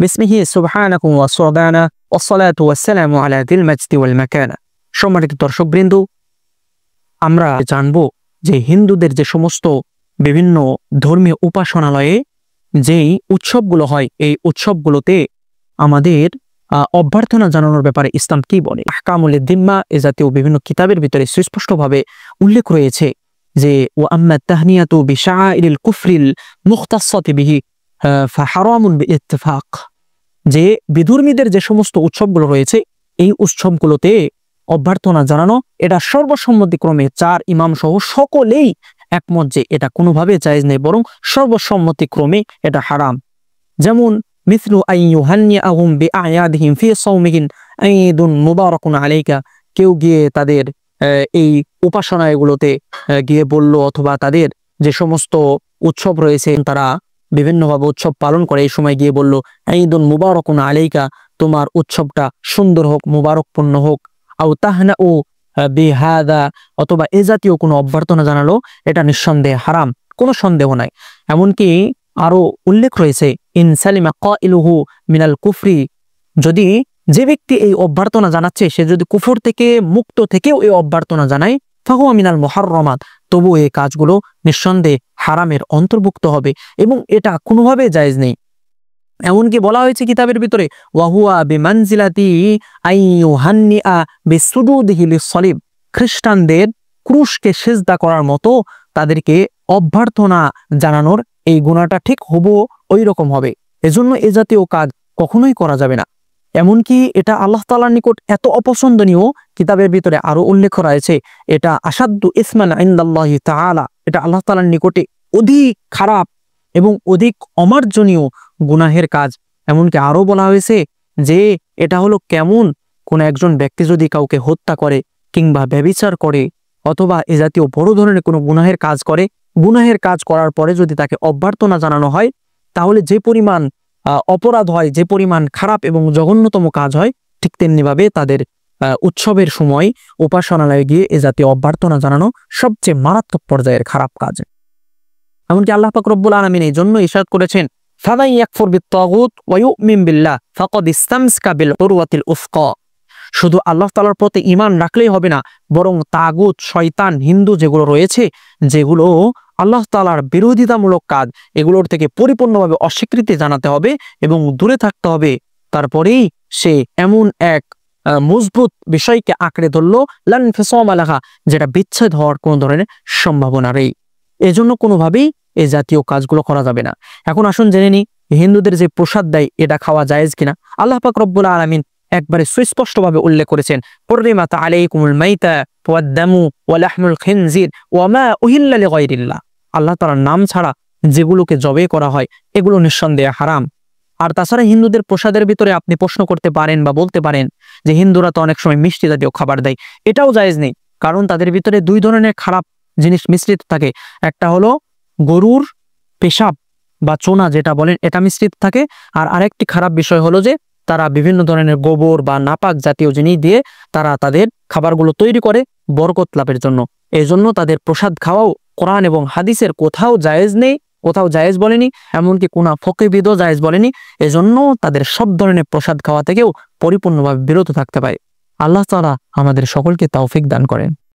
বিসমিহি সুবহানাহু ওয়া সুবহানা ওয়াসসালাতু ওয়াসসালামু আলা যিল মাজদি ওয়াল মাকানা। সম্মানিত দর্শকবৃন্দ, আমরা জানবো যে হিন্দুদের যে সমস্ত বিভিন্ন ধর্মীয় উপাসনালয়ে যেই উৎসবগুলো হয়, এই উৎসবগুলোতে আমাদের অভ্যর্থনা জানানোর ব্যাপারে ইসলাম কি বলে। আহকামুল যিম্মা এ জাতীয় বিভিন্ন কিতাবের ভিতরে সুস্পষ্টভাবে উল্লেখ রয়েছে যে ওয়া আম্মা তাহনিয়াতু বিশাআইরিল কুফরিল মুখতাসসাতি বিহি ফাহারামুন বিইত্তিফাক, যে বিধর্মীদের যে সমস্ত উৎসবগুলো রয়েছে এই উৎসবগুলোতে অভ্যর্থনা জানানো এটা সর্বসম্মতিক্রমে চার ইমাম সহ সকলেই একমত যে এটা কোনোভাবে জায়েজ নেই, বরং সর্বসম্মতিক্রমে এটা হারাম। যেমন মিসলু আন ইউহান্নিআহুম বিআয়াদিহিম ফি সাওমিহিম ঈদুন মুবারাকুন আলাইকা, কেউ গিয়ে তাদের এই উপাসনাগুলোতে গিয়ে বলল, অথবা তাদের যে সমস্ত উৎসব রয়েছে তারা বিভিন্নভাবে উৎসব পালন করে, এই সময় গিয়ে বলল ঈদুন মুবারাকুন আলাইকা, তোমার উৎসবটা সুন্দর হোক, মুবারকপূর্ণ হোক। আও তাহনাউ বিহাদা, অথবা এ জাতীয় কোনো অভ্যর্থনা জানালো, এটা নিঃসন্দেহে হারাম, কোনো সন্দেহ নাই। এমনকি আরো উল্লেখ রয়েছে ইন সালিমা কাইলুহু মিনাল কুফরি, যদি যে ব্যক্তি এই অভ্যর্থনা জানাচ্ছে সে যদি কুফর থেকে মুক্ত থেকেও এই অভ্যর্থনা জানায় ফাহুয়া মিনাল মুহাররামাত, তবু এই কাজগুলো নিঃসন্দেহে হারামের অন্তর্ভুক্ত হবে এবং এটা কোনোভাবে জায়েজ নেই। এমনকি বলা হয়েছে কিতাবের ভিতরে ওয়াহুয়া বিমানজিলাতি আইয়ুহান্নিআ বিসুজুদিহি লিসসালিব, খ্রিস্টানদের ক্রুশকে সিজদা করার মতো তাদেরকে অভ্যর্থনা জানানোর এই গুণাটা ঠিক হুবহু ওই রকম হবে। এজন্য এ জাতীয় কাজ কখনোই করা যাবে না। এমনকি এটা আল্লাহ তাআলার নিকট এত অপছন্দনীয়, কিতাবের ভিতরে আরো উল্লেখ রয়েছে এটা আসাদ্দু ইসমান ইনদাল্লাহি তাআলা, এটা আল্লাহ তাআলার নিকটে অধিক খারাপ এবং অধিক অমার্জনীয় গুনাহের কাজ। এমনকি আরো বলা হয়েছে যে এটা হলো কেমন, কোন একজন ব্যক্তি যদি কাউকে হত্যা করে কিংবা ব্যভিচার করে অথবা এ জাতীয় বড় ধরনের কোনো গুনাহের কাজ করে, গুনাহের কাজ করার পরে যদি তাকে অভ্যর্থনা জানানো হয় তাহলে যে পরিমাণ অপরাধ হয়, যে পরিমাণ খারাপ এবং জঘন্যতম কাজ হয়, ঠিক তেমনিভাবে তাদের উৎসবের সময় উপাসনালয়ে গিয়ে এ জাতীয় অভ্যর্থনা জানানো সবচেয়ে মারাত্মক পর্যায়ের খারাপ কাজ। এমনকি আল্লাহ পাক রব্বুল আলামিন এই জন্য ইরশাদ করেছেন ফামান ইয়াকফুর বিত-তাগুত ওয়া ইউমিন বিল্লাহ ফাকাদ ইসতামসাকা বিল উরওয়াতিল উসকা, শুধু আল্লাহ তাআলার প্রতি ঈমান রাখলেই হবে না, বরং তাগুত, শয়তান, হিন্দু যেগুলো রয়েছে, যেগুলো আল্লাহ তাআলার বিরোধিতামূলক কাজ, এগুলোর থেকে পরিপূর্ণভাবে অস্বীকৃতি জানাতে হবে এবং দূরে থাকতে হবে। তারপরেই সে এমন এক মজবুত বিষয়কে আঁকড়ে ধরলো লান ফিসাম আলাহা, যেটা বিচ্ছেদ হওয়ার কোনো ধরনের সম্ভাবনা নেই। এজন্য কোনোভাবেই এই জাতীয় কাজগুলো করা যাবে না। এখন আসুন জেনে নিই হিন্দুদের যে প্রসাদ দেয় এটা খাওয়া জায়েজ কিনা। আল্লাহ পাক রব্বুল আলামিন একবারে সুস্পষ্টভাবে উল্লেখ করেছেন হুররিমাত আলাইকুমুল মাইতা ওয়াদ-দামু ওয়া লাহমুল খিনজির ওয়া মা উহিল্লা লিগায়রিল্লাহ, আল্লাহ তাআলার নাম ছাড়া যেগুলোকে জবে করা হয় এগুলো নিঃসন্দেহে হারাম। আর তাছাড়া হিন্দুদের প্রসাদের ভিতরে আপনি প্রশ্ন করতে পারেন বা বলতে পারেন যে হিন্দুরা তো অনেক সময় মিষ্টি জাতীয় খাবার দেয়, এটাও জায়েজ নেই, কারণ তাদের ভিতরে দুই ধরনের খারাপ জিনিস মিশ্রিত থাকে। একটা হলো গরুর পেশাব বা চোনা যেটা বলেন এটা মিশ্রিত থাকে, আর আরেকটি খারাপ বিষয় হলো যে তারা বিভিন্ন ধরনের গোবর বা নাপাক জাতীয় জিনিস দিয়ে তারা তাদের খাবারগুলো তৈরি করে বরকত লাভের জন্য। এই জন্য তাদের প্রসাদ খাওয়াও কোরআন এবং হাদিসের কোথাও জায়েজ নেই, কোথাও জায়েজ বলেনি, এমনকি কোন ফকিহবিদও জায়েজ বলেনি। এজন্য তাদের সব ধরনের প্রসাদ খাওয়া থেকেও পরিপূর্ণভাবে বিরত থাকতে পারে। আল্লাহ তাআলা আমাদের সকলকে তৌফিক দান করেন।